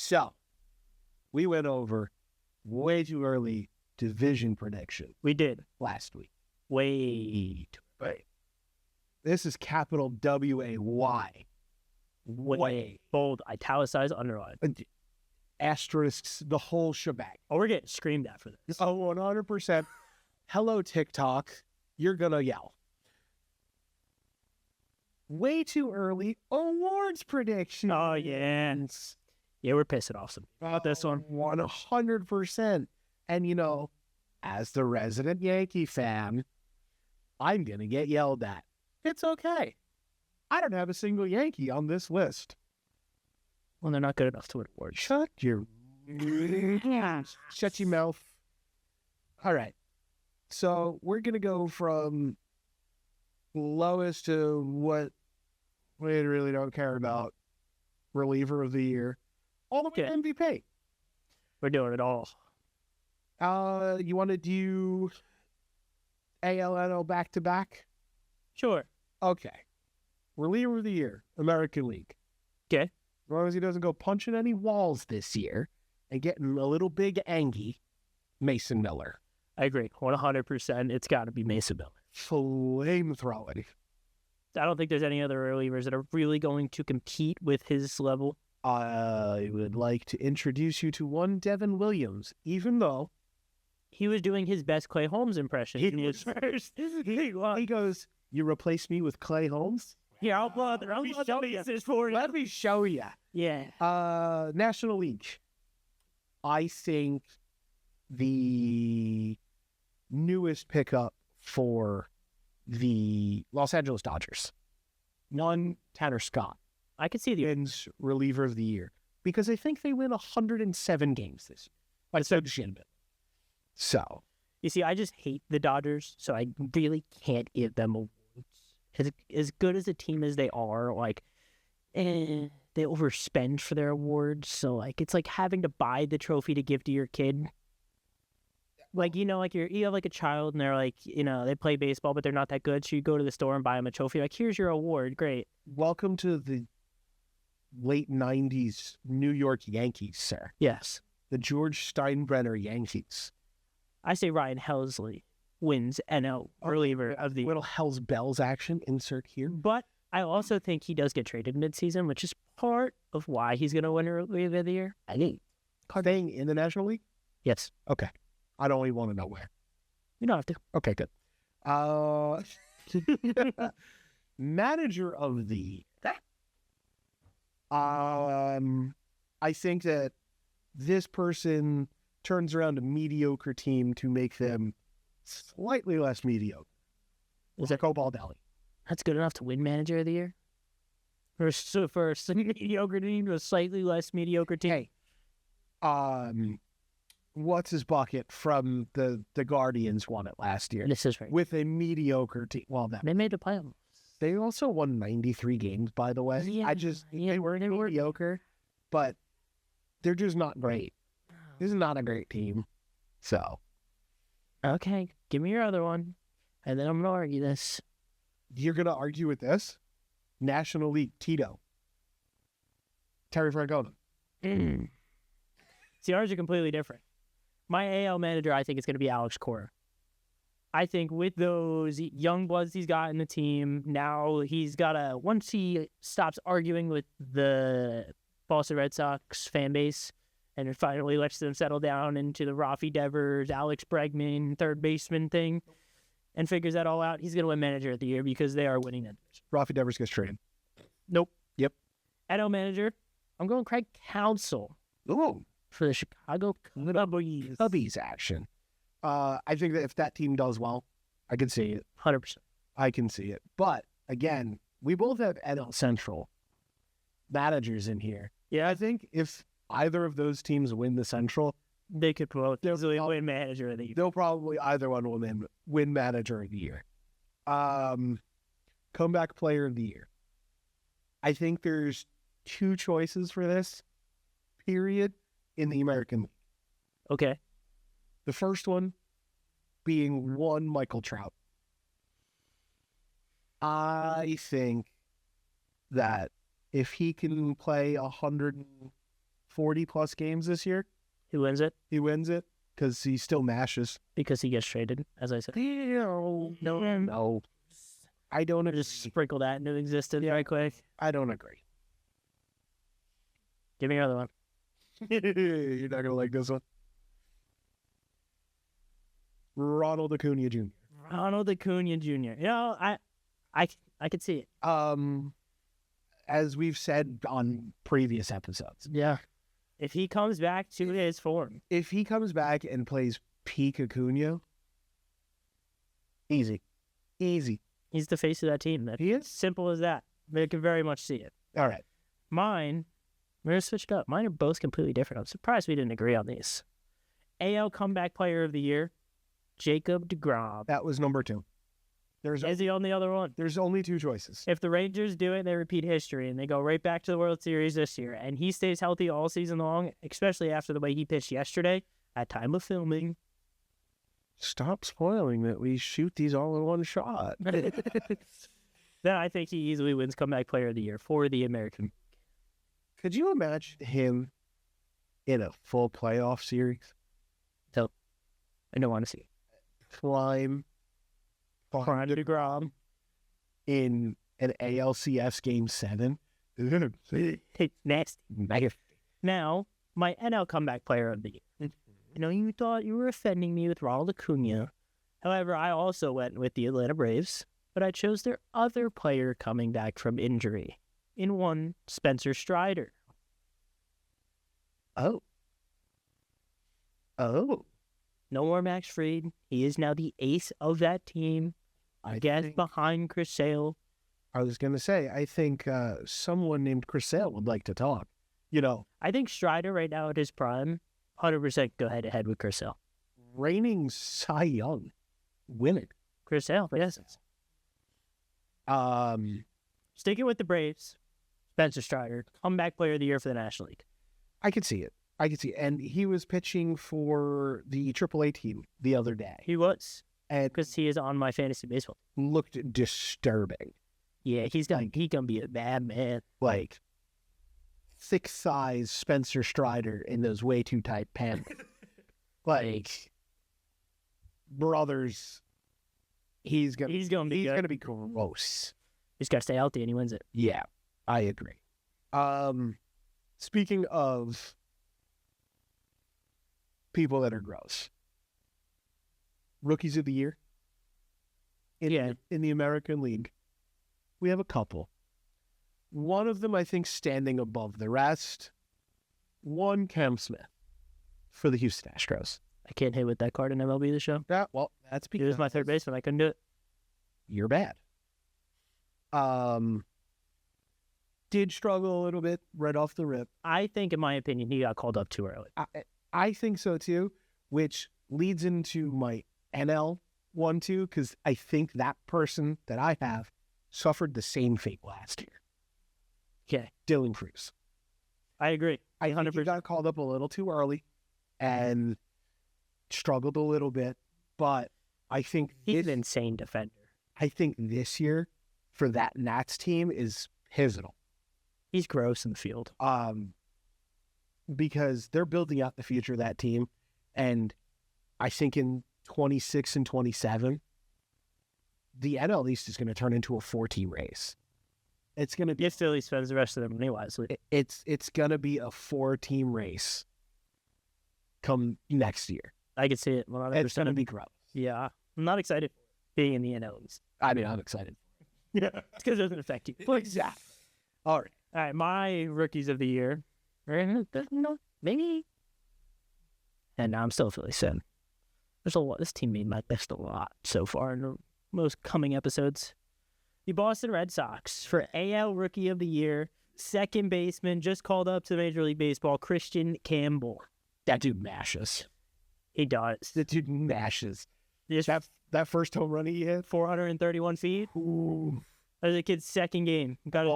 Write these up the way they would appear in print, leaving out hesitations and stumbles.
So, we went over way too early division prediction We did. last week. Way too Right. This is capital W-A-Y. way. Bold, italicized, underlined. Asterisks, the whole shebang. Oh, we're getting screamed at for this. Oh, 100%. Hello, TikTok. You're going to yell. Way too early awards prediction. Oh, yeah. Yeah, we're pissing off some about this one. 100%. And, as the resident Yankee fan, I'm going to get yelled at. It's okay. I don't have a single Yankee on this list. Well, they're not good enough to win awards. Shut your mouth. All right. So we're going to go from lowest to what we really don't care about, reliever of the year, all the way to MVP. We're doing it all. You want to do ALNL back-to-back? Sure. Okay. Reliever of the year, American League. Okay. As long as he doesn't go punching any walls this year and getting a little big angy, Mason Miller. I agree. 100%. It's got to be Mason Miller. Flamethrowing. I don't think there's any other relievers that are really going to compete with his level. I would like to introduce you to one Devin Williams, even though he was doing his best Clay Holmes impression. He was first. He goes, "You replace me with Clay Holmes?" Yeah, I'll blow the bases for you. Let me show you. Yeah. National League. I think the newest pickup for the Los Angeles Dodgers, Tanner Scott, I could see the wins reliever of the year because I think they win 107 games this year. But so Shinbin. So you see, I just hate the Dodgers, so I really can't give them awards. As good as a team as they are, they overspend for their awards. So it's like having to buy the trophy to give to your kid. You have a child and they're they play baseball, but they're not that good. So you go to the store and buy them a trophy. Here's your award. Great. Welcome to the late 90s New York Yankees, sir. Yes. The George Steinbrenner Yankees. I say Ryan Helsley wins NL reliever of the little Hell's Bells action insert here. But I also think he does get traded midseason, which is part of why he's going to win reliever of the year. I think. Staying in the National League? Yes. Okay. I don't even want to know where. You don't have to. Okay, good. Manager of the year. I think that this person turns around a mediocre team to make them slightly less mediocre. Is that Baldelli? That's good enough to win manager of the year? For a mediocre team to a slightly less mediocre team? Hey, what's his bucket from the Guardians won it last year? This is right. With a mediocre team. Well, they made the playoffs. They also won 93 games, by the way. Yeah, they were mediocre, but they're just not great. This is not a great team. So. Okay, give me your other one, and then I'm going to argue this. You're going to argue with this? National League, Tito. Terry Francona. See, ours are completely different. My AL manager, I think it's going to be Alex Cora. I think with those young bloods he's got in the team, now he's got once he stops arguing with the Boston Red Sox fan base, and it finally lets them settle down into the Rafi Devers, Alex Bregman, third baseman thing, and figures that all out, he's going to win manager of the year because they are winning it. Rafi Devers gets traded. Nope. Yep. NL manager, I'm going Craig Counsell. Ooh. For the Chicago Cubbies action. I think that if that team does well, I can see it. 100%. I can see it. But, again, we both have NL Central managers in here. Yeah, I think if either of those teams win the Central, they could both easily win manager of the year. They'll probably either one will win manager of the year. Comeback player of the year. I think there's two choices for this, period, in the American League. Okay. The first one being one Michael Trout. I think that if he can play 40-plus games this year. Who wins it? He wins it because he still mashes. Because he gets traded, as I said. No. I don't agree. Just sprinkle that into existence right quick. I don't agree. Give me another one. You're not going to like this one. Ronald Acuna Jr. Ronald Acuna Jr. You know, I could see it. As we've said on previous episodes. Yeah. If he comes back to his form. If he comes back and plays peak Acuna, easy. Easy. He's the face of that team. He is? Simple as that. But I can very much see it. All right. Mine, we're going to switch it up. Mine are both completely different. I'm surprised we didn't agree on these. AL Comeback Player of the Year, Jacob deGrom. That was number 2. Is he on the other one? There's only 2 choices. If the Rangers do it, they repeat history, and they go right back to the World Series this year, and he stays healthy all season long, especially after the way he pitched yesterday, at time of filming. Stop spoiling that we shoot these all in one shot. Then I think he easily wins Comeback Player of the Year for the American. Could you imagine him in a full playoff series? So, I don't want to see it. Prime deGrom in an ALCS Game 7. Nasty. Now, my NL Comeback Player of the Year. I know you thought you were offending me with Ronald Acuna. However, I also went with the Atlanta Braves, but I chose their other player coming back from injury. In one, Spencer Strider. Oh. No more Max Fried. He is now the ace of that team. I guess behind Chris Sale. I was going to say, I think someone named Chris Sale would like to talk. You know. I think Strider right now at his prime, 100% go head-to-head with Chris Sale. Reigning Cy Young. Winning. Chris Sale, yes. Sticking with the Braves, Spencer Strider, Comeback Player of the Year for the National League. I could see it. And he was pitching for the AAA team the other day. He was. And because he is on my fantasy baseball. Looked disturbing. Yeah, he's gonna be a bad man. Like, thick thighs Spencer Strider in those way too tight pants. Like, brothers, he's gonna be gross. He's got to stay healthy and he wins it. Yeah, I agree. Speaking of people that are gross, Rookies of the Year in the American League, we have a couple. One of them, I think, standing above the rest. One, Cam Smith for the Houston Astros. I can't hit with that card in MLB this show. Yeah, well, that's because he was my third baseman. I couldn't do it. You're bad. Did struggle a little bit right off the rip. I think, in my opinion, he got called up too early. I think so too, which leads into my NL one too, because I think that person that I have suffered the same fate last year. Okay. Dylan Cruz. I agree. I think he got called up a little too early and struggled a little bit, but I think he's an insane defender. I think this year for that Nats team is pivotal. He's gross in the field. Because they're building out the future of that team, and I think in 26 and 27, the NL East is going to turn into a 4-team race. It's going to be... If Philly spends the rest of their money wisely. It's going to be a 4-team race come next year. I can see it 100%. It's going to be gross. Yeah. I'm not excited for being in the NL East. I mean, I'm excited. Yeah. It's because it doesn't affect you. Exactly. All right. My Rookies of the Year. Maybe. And I'm still Philly sad. There's a lot. This team made my best a lot so far in the most coming episodes. The Boston Red Sox for AL Rookie of the Year, second baseman, just called up to Major League Baseball, Christian Campbell. That dude mashes. He does. That dude mashes. That first home run he hit, 431 feet. Ooh. That was a kid's second game. Got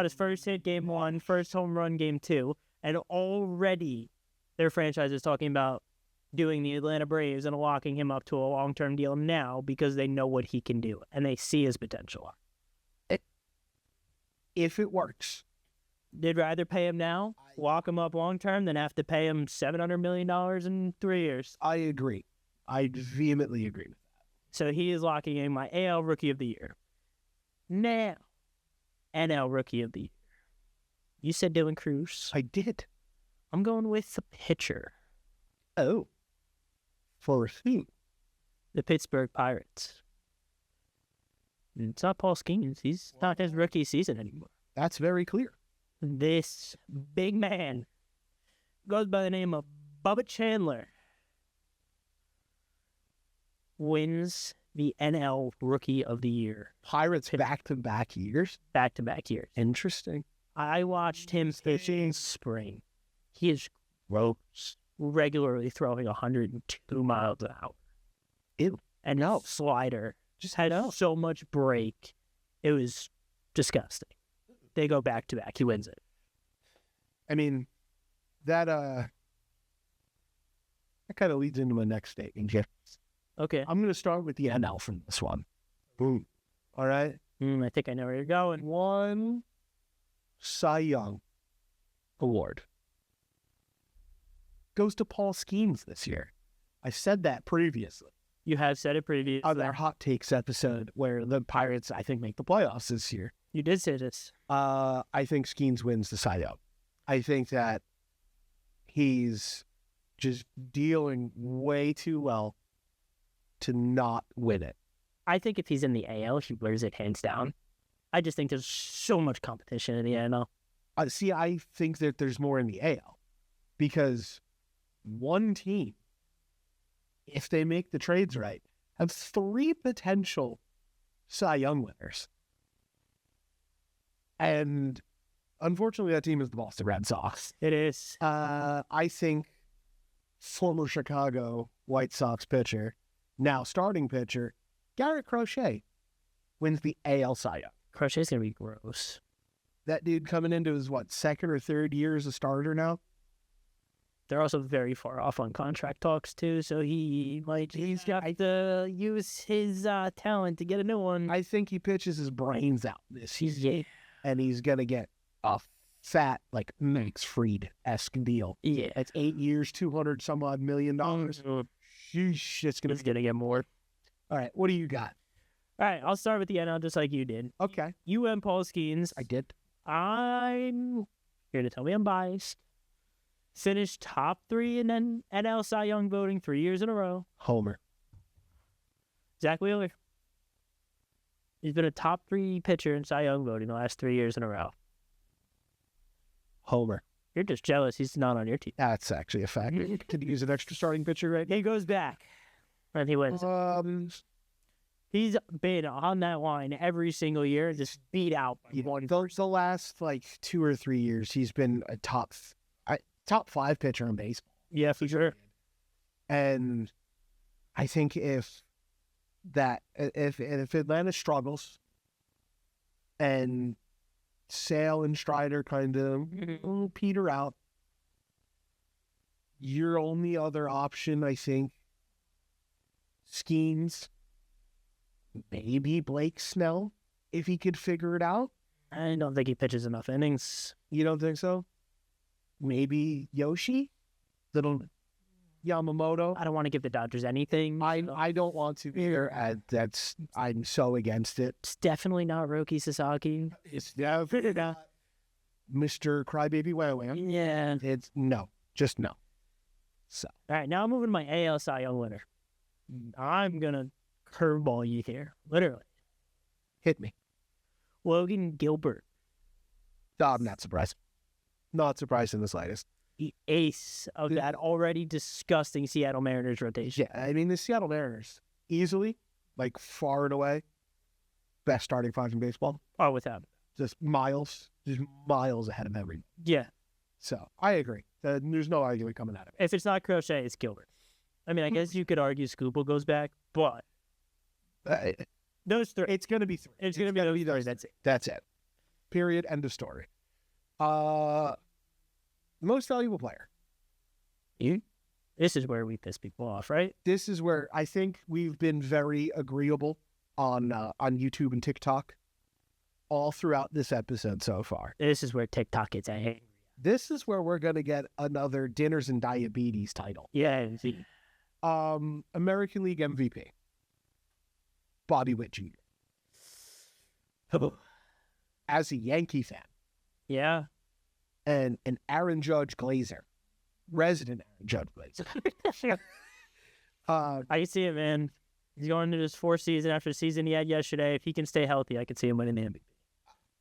his first hit game 1, first home run game 2, and already their franchise is talking about doing the Atlanta Braves and locking him up to a long-term deal now because they know what he can do and they see his potential. If it works, They'd rather pay him now, lock him up long term, than have to pay him $700 million in 3 years. I agree. I vehemently agree with that. So he is locking in my AL Rookie of the Year. Now, NL Rookie of the Year. You said Dylan Cruz. I did. I'm going with the pitcher. Oh. For who? The Pittsburgh Pirates. It's not Paul Skeens. He's not his rookie season anymore. That's very clear. This big man goes by the name of Bubba Chandler. Wins the NL Rookie of the Year. Pirates back-to-back years? Back-to-back years. Interesting. I watched him pitch in spring. He is gross. Regularly throwing 102 miles an hour. Ew. And no slider. Just had so much break. It was disgusting. They go back to back. He wins it. I mean, that kind of leads into my next statement, Jeff. Okay. I'm going to start with the NL from this one. Boom. All right. I think I know where you're going. One Cy Young award goes to Paul Skeens this year. I said that previously. You have said it previously. On our Hot Takes episode where the Pirates, I think, make the playoffs this year. You did say this. I think Skeens wins the Cy Young. I think that he's just dealing way too well to not win it. I think if he's in the AL, he wears it hands down. I just think there's so much competition in the NL. See, I think that there's more in the AL because one team, if they make the trades right, have 3 potential Cy Young winners. And unfortunately, that team is the Boston Red Sox. It is. I think former Chicago White Sox pitcher, now starting pitcher, Garrett Crochet, wins the AL Cy Young. Crochet's going to be gross. That dude coming into his, second or third year as a starter now? They're also very far off on contract talks, too, so he's got to use his talent to get a new one. I think he pitches his brains out this season. Yeah. And he's going to get a fat, Max Fried-esque deal. Yeah. It's 8 years, $200-some-odd million. Sheesh, it's going to get more. All right, what do you got? All right, I'll start with the NL just like you did. Okay. You and Paul Skeens. I did. I'm here to tell me I'm biased. Finished top 3 in NL Cy Young voting 3 years in a row. Homer. Zach Wheeler. He's been a top 3 pitcher in Cy Young voting the last 3 years in a row. Homer. You're just jealous he's not on your team. That's actually a fact. Could use an extra starting pitcher right now. He goes back and he wins. He's been on that line every single year and just beat out one. The last 2 or 3 years, he's been a top 5 pitcher in baseball. Yeah, for sure. And I think if Atlanta struggles and Sale and Strider kind of peter out, your only other option, I think, Skeens, maybe Blake Snell, if he could figure it out. I don't think he pitches enough innings. You don't think so? Maybe Yoshi? Little Yamamoto? I don't want to give the Dodgers anything. I don't want to either. I'm so against it. It's definitely not Roki Sasaki. It's definitely not Mr. Crybaby Wow. Yeah. It's no. Just no. So. All right, now I'm moving to my AL Cy Young winner. I'm going to curveball you here. Literally. Hit me. Logan Gilbert. I'm not surprised. Not surprised in the slightest. The ace of that already disgusting Seattle Mariners rotation. Yeah, I mean, the Seattle Mariners, easily, far and away, best starting 5 in baseball. Oh, without. Just miles ahead of everyone. Yeah. So, I agree. There's no argument coming out of it. If it's not Crochet, it's Gilbert. I mean, I guess you could argue Scoopel goes back, but those 3. It's going to be 3. It's going to be those 3. That's it. That's it. Period. End of story. Most valuable player. This is where we piss people off, right? This is where I think we've been very agreeable on YouTube and TikTok all throughout this episode so far. This is where TikTok gets angry. This is where we're going to get another Dinners and Diabetes title. Yeah. American League MVP. Bobby Witt Jr. As a Yankee fan. Yeah. And an Aaron Judge Glazer. Resident Aaron Judge Glazer. I can see it, man. He's going into his fourth season after the season he had yesterday. If he can stay healthy, I could see him winning the MVP.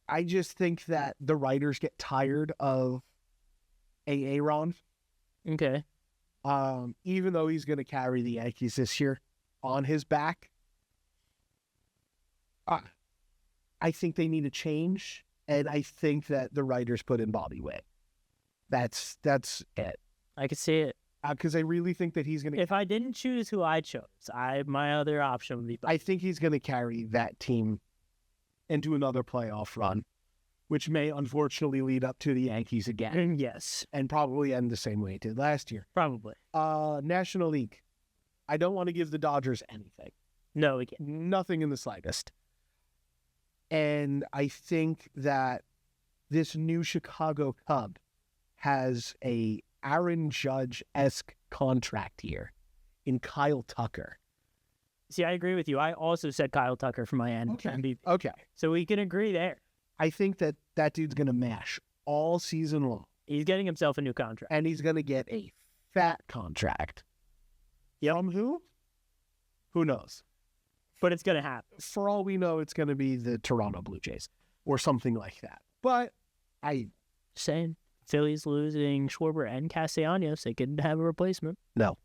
I just think that the writers get tired of Aaron. Okay. Even though he's going to carry the Yankees this year on his back, I think they need a change, and I think that the writers put in Bobby Witt. That's it. I could see it. Because I really think that he's going to... If I didn't choose who I chose, my other option would be... I think he's going to carry that team into another playoff run, which may unfortunately lead up to the Yankees again. Yes. And probably end the same way it did last year. Probably. National League. I don't want to give the Dodgers anything. No, we can't. Nothing in the slightest. And I think that this new Chicago Cub has a Aaron Judge-esque contract here in Kyle Tucker. See, I agree with you. I also said Kyle Tucker for my end. Okay. Okay. So we can agree there. I think that that dude's going to mash all season long. He's getting himself a new contract. And he's going to get a fat contract. Yep. From who? Who knows? But it's going to happen. For all we know, it's going to be the Toronto Blue Jays or something like that. But saying Phillies losing Schwarber and Castellanos, they could have a replacement. No.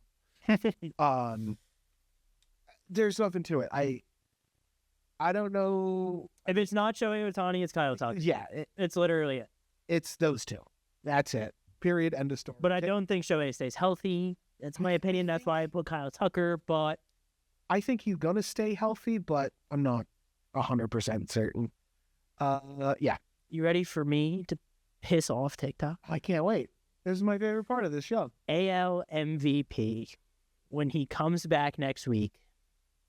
There's nothing to it. I don't know. If it's not Shohei Ohtani, it's Kyle Tucker. Yeah. It's literally it. It's those two. That's it. Period. End of story. But I don't think Shohei stays healthy. That's my opinion. That's why I put Kyle Tucker. But I think he's going to stay healthy, but I'm not 100% certain. Yeah. You ready for me to piss off TikTok? I can't wait. This is my favorite part of this show. AL MVP, when he comes back next week,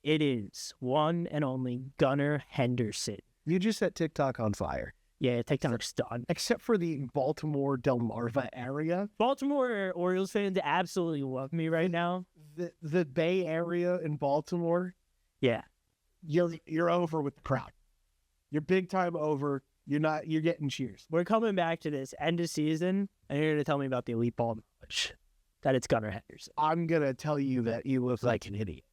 it is one and only Gunnar Henderson. You just set TikTok on fire. Yeah, TikTok's done. Except for the Baltimore Delmarva area. Baltimore Orioles fans absolutely love me right now. The Bay Area in Baltimore. Yeah. You're over with the crowd. You're big time over. You're getting cheers. We're coming back to this end of season, and you're going to tell me about the elite ball knowledge. That it's Gunnar Henderson. I'm going to tell you that you look like an idiot.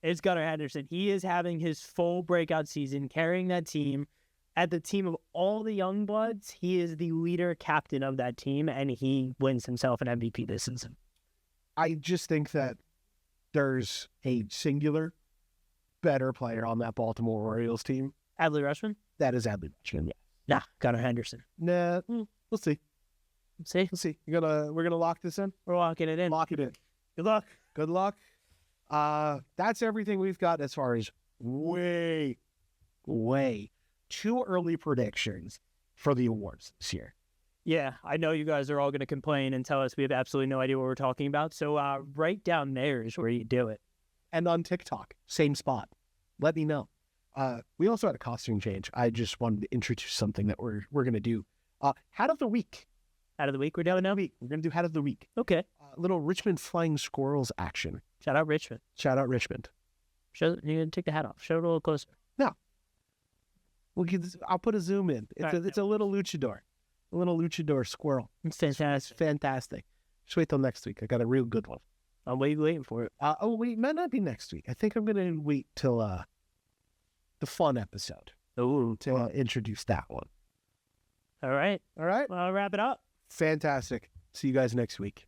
It's Gunnar Henderson. He is having his full breakout season, carrying that team. At the team of all the young bloods, he is the leader captain of that team, and he wins himself an MVP this season. I just think that there's a singular better player on that Baltimore Orioles team. Adley Rutschman? That is Adley Rutschman, yeah. Nah, Gunnar Henderson. Nah, we'll see. See? We'll see. We're gonna lock this in? We're locking it in. Lock it in. Good luck. Good luck. That's everything we've got as far as way too early predictions for the awards this year. Yeah, I know you guys are all going to complain and tell us we have absolutely no idea what we're talking about. So right down there is where you do it. And on TikTok, same spot. Let me know. We also had a costume change. I just wanted to introduce something that we're going to do. Hat of the week. Hat of the week we're doing now? We're going to do Hat of the Week. Okay. Little Richmond Flying Squirrels action. Shout out Richmond. Shout out Richmond. You're going to take the hat off. Show it a little closer. No. I'll put a zoom in. It's a little luchador. A little luchador squirrel. It's fantastic. It's fantastic. Just wait till next week. I got a real good one. I'm waiting for it. Wait, might not be next week. I think I'm going to wait till the fun episode to introduce that one. All right. All right. Well, I'll wrap it up. Fantastic. See you guys next week.